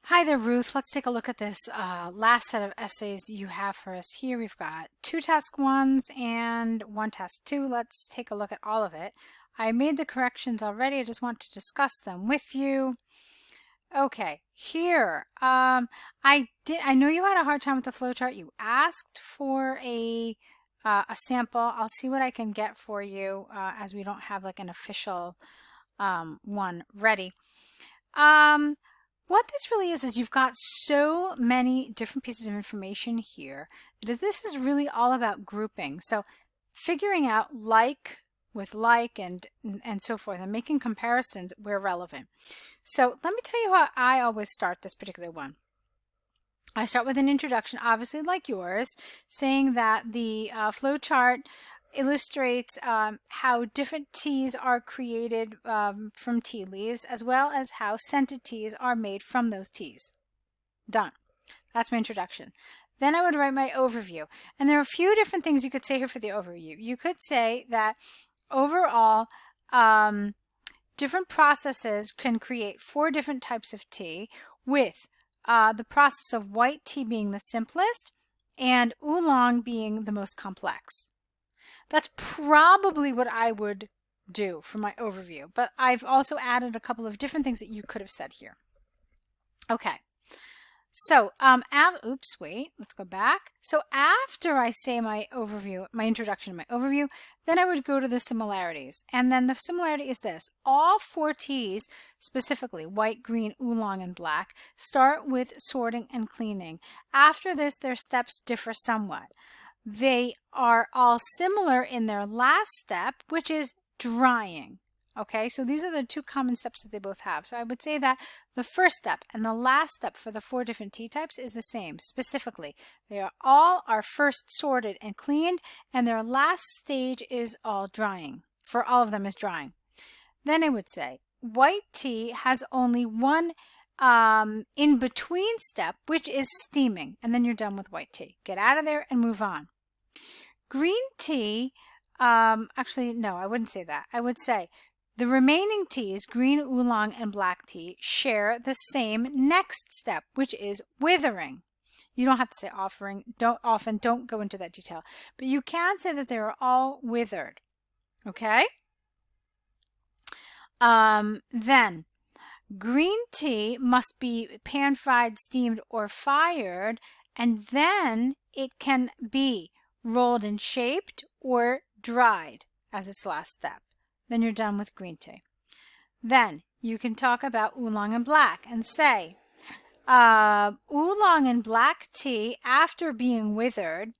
Hi there, Ruth. Let's take a look at this last set of essays you have for us here. We've got two task ones and one task two. Let's take a look at all of it. I made the corrections already. I just want to discuss them with you. Okay, here. I know you had a hard time with the flowchart. You asked for a sample. I'll see what I can get for you as we don't have like an official one ready. What this really is you've got so many different pieces of information here that this is really all about grouping. So figuring out like with like and so forth and making comparisons where relevant. So let me tell you how I always start this particular one. I start with an introduction, obviously like yours, saying that the flowchart illustrates how different teas are created from tea leaves, as well as how scented teas are made from those teas. Done. That's my introduction. Then I would write my overview. And there are a few different things you could say here for the overview. You could say that overall, different processes can create 4 different types of tea, with the process of white tea being the simplest and oolong being the most complex. That's probably what I would do for my overview, but I've also added a couple of different things that you could have said here. Okay, so oops, wait, let's go back. So after I say my overview, my introduction to my overview, then I would go to the similarities. And then the similarity is this: all 4 teas, specifically white, green, oolong, and black, start with sorting and cleaning. After this, their steps differ somewhat. They are all similar in their last step, which is drying. Okay, so these are the 2 common steps that they both have. So I would say that the first step and the last step for the 4 different tea types is the same. Specifically, they are all first sorted and cleaned, and their last stage is all drying. For all of them is drying. Then I would say white tea has only one in between step, which is steaming, and then you're done with white tea. Get out of there and move on. Green tea, actually, no, I wouldn't say that. I would say the remaining teas, green, oolong, and black tea, share the same next step, which is withering. You don't have to say offering, don't go into that detail, but you can say that they are all withered. Okay? Then green tea must be pan-fried, steamed, or fired, and then it can be rolled and shaped or dried as its last step. Then you're done with green tea. Then you can talk about oolong and black and say, oolong and black tea, after being withered,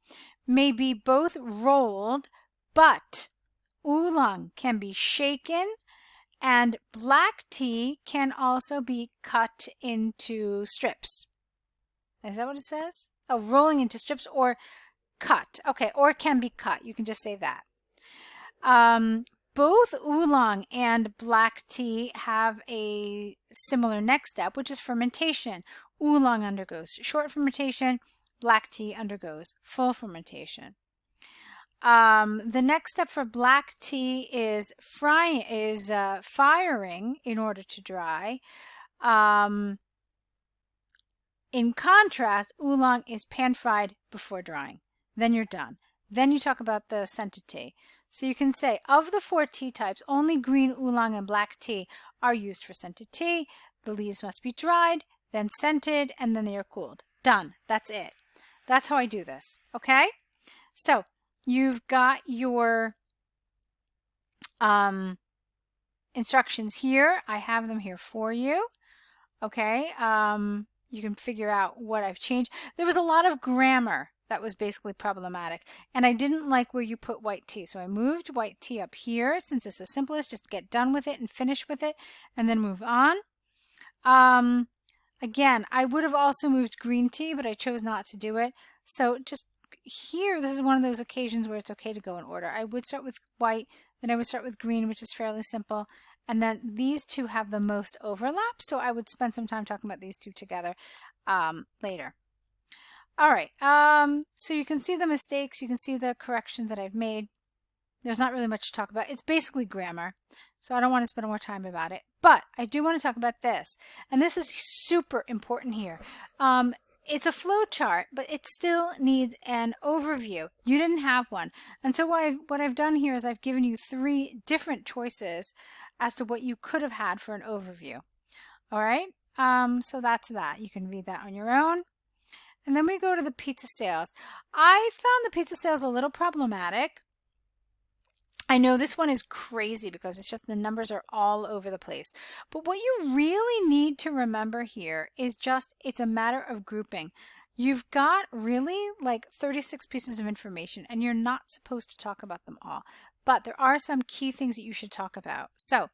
may be both rolled, but oolong can be shaken, and black tea can also be cut into strips. Is that what it says? Oh, rolling into strips or cut. Okay, or can be cut. You can just say that. Both oolong and black tea have a similar next step, which is fermentation. Oolong undergoes short fermentation. Black tea undergoes full fermentation. The next step for black tea is firing in order to dry. In contrast, oolong is pan-fried before drying. Then you're done. Then you talk about the scented tea. So you can say, of the 4 tea types, only green, oolong, and black tea are used for scented tea. The leaves must be dried, then scented, and then they are cooled. Done. That's it. That's how I do this. Okay? So you've got your instructions here. I have them here for you. Okay? You can figure out what I've changed. There was a lot of grammar that was basically problematic, and I didn't like where you put white tea, so I moved white tea up here. Since it's the simplest, just get done with it and finish with it and then move on. Again, I would have also moved green tea, but I chose not to do it. So just here, this is one of those occasions where it's okay to go in order. I would start with white, then I would start with green, which is fairly simple, and then these 2 have the most overlap, so I would spend some time talking about these 2 together later. All right, so you can see the mistakes, you can see the corrections that I've made. There's not really much to talk about. It's basically grammar, so I don't want to spend more time about it. But I do want to talk about this, and this is super important here. It's a flow chart, but it still needs an overview. You didn't have one. And so what I've done here is I've given you 3 different choices as to what you could have had for an overview. All right, so that's that. You can read that on your own. And then we go to the pizza sales. I found the pizza sales a little problematic. I know this one is crazy because it's just the numbers are all over the place. But what you really need to remember here is just it's a matter of grouping. You've got really like 36 pieces of information and you're not supposed to talk about them all. But there are some key things that you should talk about. So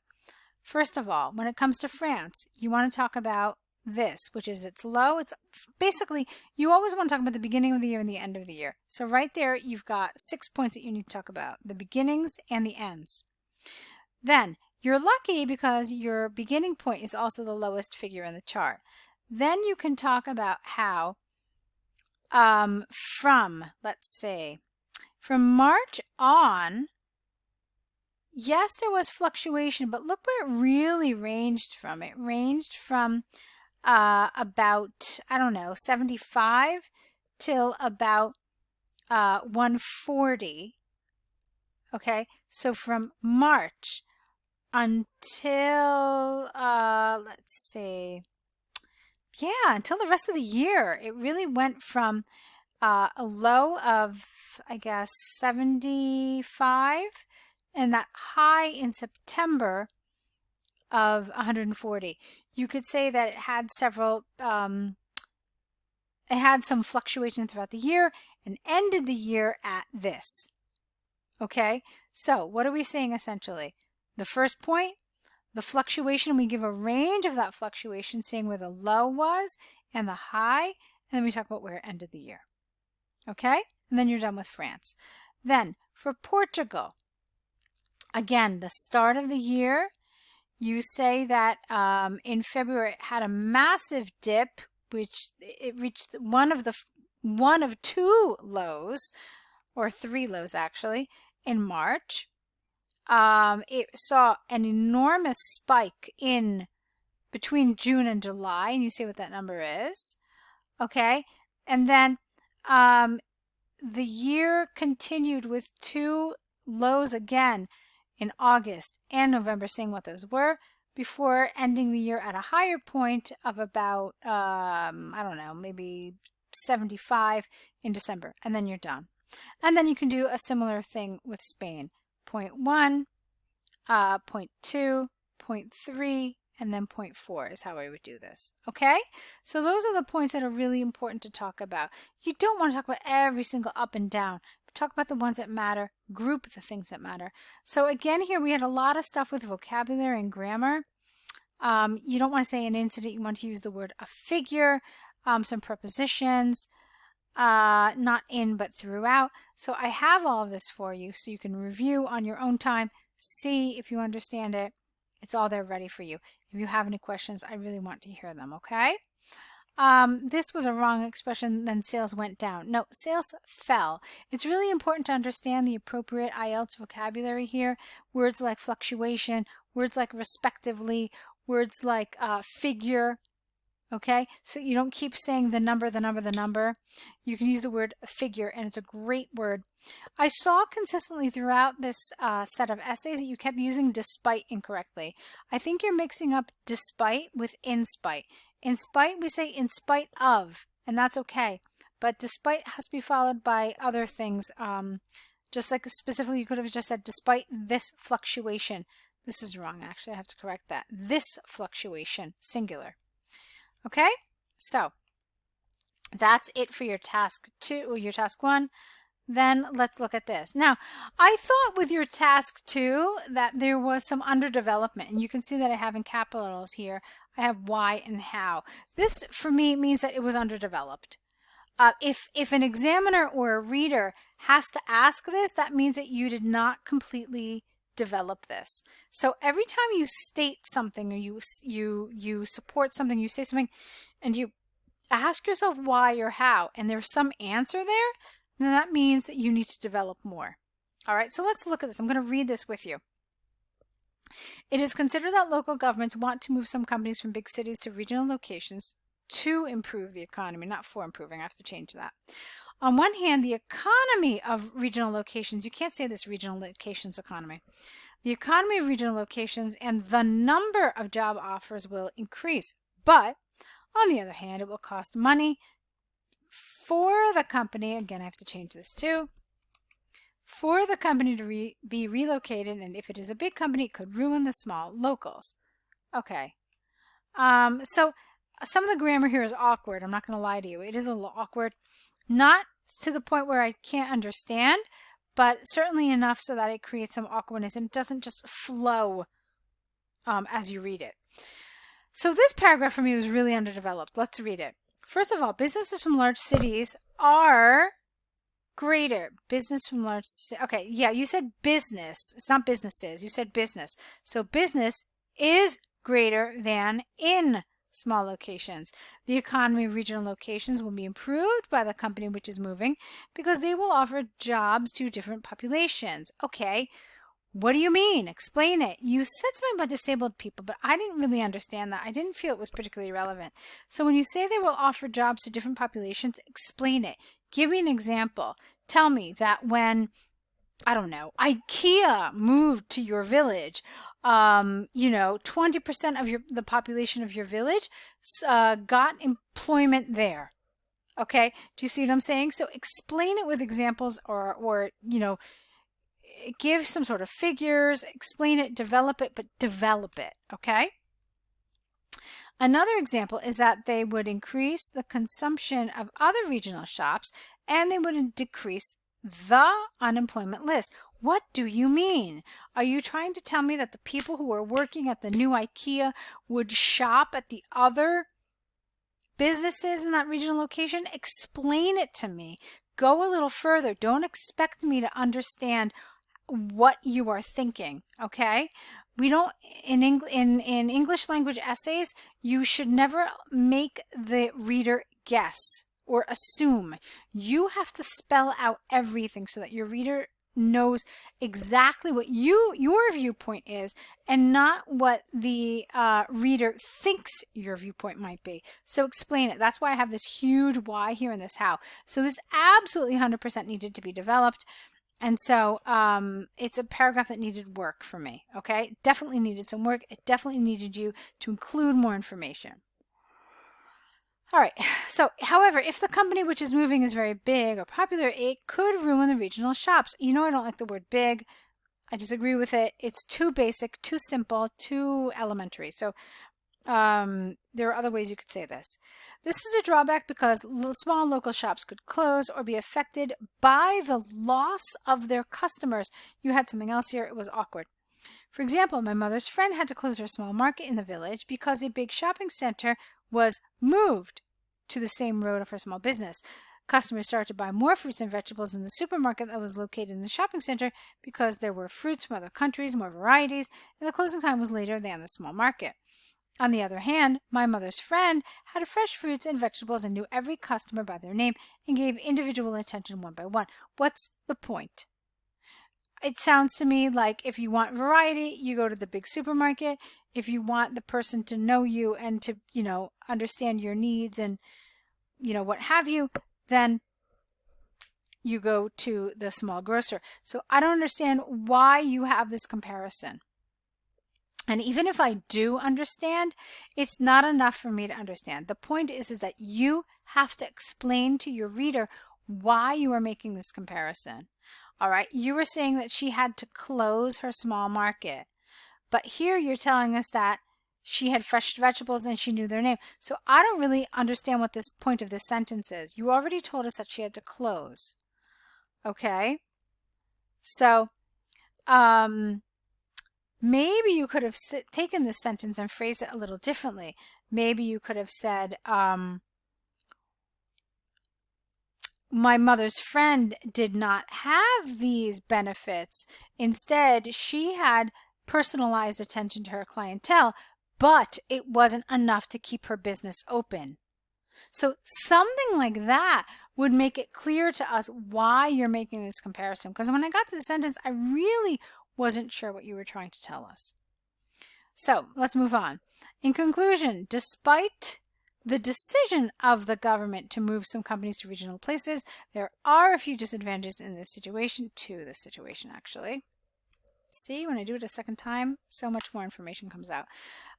first of all, when it comes to France, you want to talk about this, which is its low. It's basically, you always want to talk about the beginning of the year and the end of the year. So right there, you've got 6 points that you need to talk about, the beginnings and the ends. Then you're lucky because your beginning point is also the lowest figure in the chart. Then you can talk about how let's say, from March on, yes, there was fluctuation, but look where it really ranged from. It ranged from about, I don't know, 75 till about 140. Okay, so from March until, let's see, yeah, until the rest of the year, it really went from a low of, I guess, 75 and that high in September of 140. You could say that it had several, it had some fluctuation throughout the year and ended the year at this. Okay, so what are we saying essentially? The first point, the fluctuation, we give a range of that fluctuation, saying where the low was and the high, and then we talk about where it ended the year. Okay, and then you're done with France. Then for Portugal, again, the start of the year, you say that in February it had a massive dip, which it reached one of 2 lows, or 3 lows actually, in March. It saw an enormous spike in between June and July, and you say what that number is. Okay, and then the year continued with 2 lows again in August and November, saying what those were, before ending the year at a higher point of about, I don't know, maybe 75 in December, and then you're done. And then you can do a similar thing with Spain. Point 1, point 2, point 3, and then point 4 is how I would do this. Okay? So those are the points that are really important to talk about. You don't want to talk about every single up and down. Talk about the ones that matter, group the things that matter. So again, here we had a lot of stuff with vocabulary and grammar. You don't want to say an incident, you want to use the word a figure, some prepositions, not in but throughout. So I have all of this for you so you can review on your own time, see if you understand it. It's all there ready for you. If you have any questions, I really want to hear them, okay? This was a wrong expression, then sales went down. No, sales fell. It's really important to understand the appropriate IELTS vocabulary here. Words like fluctuation, words like respectively, words like figure. Okay, so you don't keep saying the number. You can use the word figure, and it's a great word. I saw consistently throughout this set of essays that you kept using despite incorrectly. I think you're mixing up despite with in spite. In spite, we say in spite of, and that's okay. But despite has to be followed by other things. Just like specifically, you could have just said despite this fluctuation. This is wrong, actually. I have to correct that. This fluctuation, singular. Okay, so that's it for your task 2 or your task 1. Then let's look at this. Now, I thought with your task 2 that there was some underdevelopment, and you can see that I have in capitals here. I have why and how. This, for me, means that it was underdeveloped. If an examiner or a reader has to ask this, that means that you did not completely develop this. So every time you state something or you support something, you say something, and you ask yourself why or how, and there's some answer there, then that means that you need to develop more. All right, so let's look at this. I'm going to read this with you. It is considered that local governments want to move some companies from big cities to regional locations to improve the economy, not for improving. I have to change that. On one hand, the economy of regional locations, you can't say this regional locations economy. The economy of regional locations and the number of job offers will increase. But on the other hand, it will cost money for the company. Again, I have to change this too. For the company to be relocated, and if it is a big company, it could ruin the small locals. Okay. So some of the grammar here is awkward. I'm not going to lie to you. It is a little awkward. Not to the point where I can't understand, but certainly enough so that it creates some awkwardness and it doesn't just flow as you read it. So this paragraph for me was really underdeveloped. Let's read it. First of all, businesses from large cities are greater. Business from large okay, yeah, you said business. It's not businesses. You said business. So business is greater than in small locations. The economy of regional locations will be improved by the company which is moving because they will offer jobs to different populations. Okay, what do you mean? Explain it. You said something about disabled people, but I didn't really understand that. I didn't feel it was particularly relevant. So when you say they will offer jobs to different populations, explain it. Give me an example. Tell me that when, I don't know, IKEA moved to your village, 20% of the population of your village got employment there. Okay, do you see what I'm saying? So explain it with examples or give some sort of figures, explain it, develop it, but develop it, okay? Another example is that they would increase the consumption of other regional shops and they would decrease the unemployment list. What do you mean? Are you trying to tell me that the people who are working at the new IKEA would shop at the other businesses in that regional location? Explain it to me. Go a little further. Don't expect me to understand what you are thinking, okay? We don't, in English language essays, you should never make the reader guess or assume. You have to spell out everything so that your reader knows exactly what your viewpoint is and not what the reader thinks your viewpoint might be. So explain it. That's why I have this huge why here and this how. So this absolutely 100% needed to be developed. And so it's a paragraph that needed work for me, okay? Definitely needed some work. It definitely needed you to include more information. All right, so however, if the company which is moving is very big or popular, it could ruin the regional shops. You know I don't like the word big. I disagree with it. It's too basic, too simple, too elementary. So there are other ways you could say this. This is a drawback because small local shops could close or be affected by the loss of their customers. You had something else here. It was awkward. For example, my mother's friend had to close her small market in the village because a big shopping center was moved to the same road of her small business. Customers started to buy more fruits and vegetables in the supermarket that was located in the shopping center because there were fruits from other countries, more varieties, and the closing time was later than the small market. On the other hand, my mother's friend had fresh fruits and vegetables and knew every customer by their name and gave individual attention one by one. What's the point? It sounds to me like if you want variety, you go to the big supermarket. If you want the person to know you and to, understand your needs and, what have you, then you go to the small grocer. So I don't understand why you have this comparison. And even if I do understand, it's not enough for me to understand. The point is that you have to explain to your reader why you are making this comparison. All right, you were saying that she had to close her small market, but here you're telling us that she had fresh vegetables and she knew their name. So I don't really understand what this point of this sentence is. You already told us that she had to close. Okay, so maybe you could have taken this sentence and phrased it a little differently. Maybe you could have said, my mother's friend did not have these benefits. Instead, she had personalized attention to her clientele, but it wasn't enough to keep her business open. So something like that would make it clear to us why you're making this comparison. Because when I got to the sentence, I really wasn't sure what you were trying to tell us. So let's move on. In conclusion, despite the decision of the government to move some companies to regional places, there are a few disadvantages in this situation, actually. See, when I do it a second time, so much more information comes out.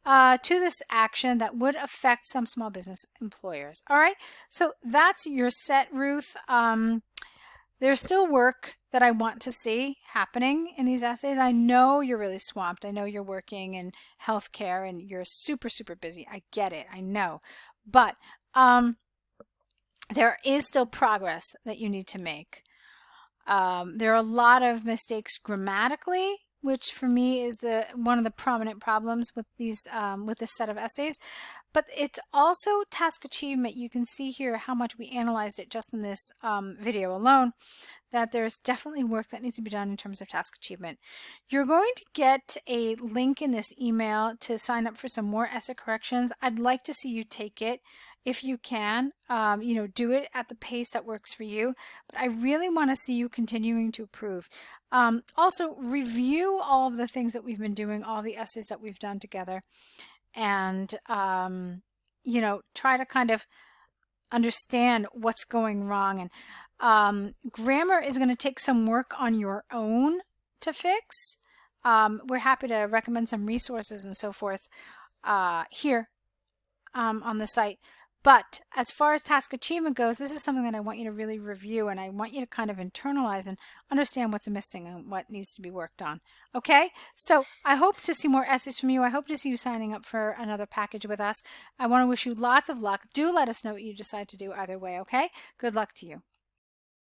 To this action that would affect some small business employers. All right, so that's your set, Ruth. There's still work that I want to see happening in these essays. I know you're really swamped. I know you're working in healthcare and you're super, super busy. I get it. I know. But there is still progress that you need to make. There are a lot of mistakes grammatically, which for me is one of the prominent problems with these with this set of essays. But it's also task achievement. You can see here how much we analyzed it just in this video alone, that there's definitely work that needs to be done in terms of task achievement. You're going to get a link in this email to sign up for some more essay corrections. I'd like to see you take it if you can. Do it at the pace that works for you. But I really want to see you continuing to improve. Also, review all of the things that we've been doing, all the essays that we've done together, and try to kind of understand what's going wrong. And grammar is going to take some work on your own to fix. We're happy to recommend some resources and so forth here on the site. But as far as task achievement goes, this is something that I want you to really review, and I want you to kind of internalize and understand what's missing and what needs to be worked on. Okay? So I hope to see more essays from you. I hope to see you signing up for another package with us. I want to wish you lots of luck. Do let us know what you decide to do either way, okay? Good luck to you.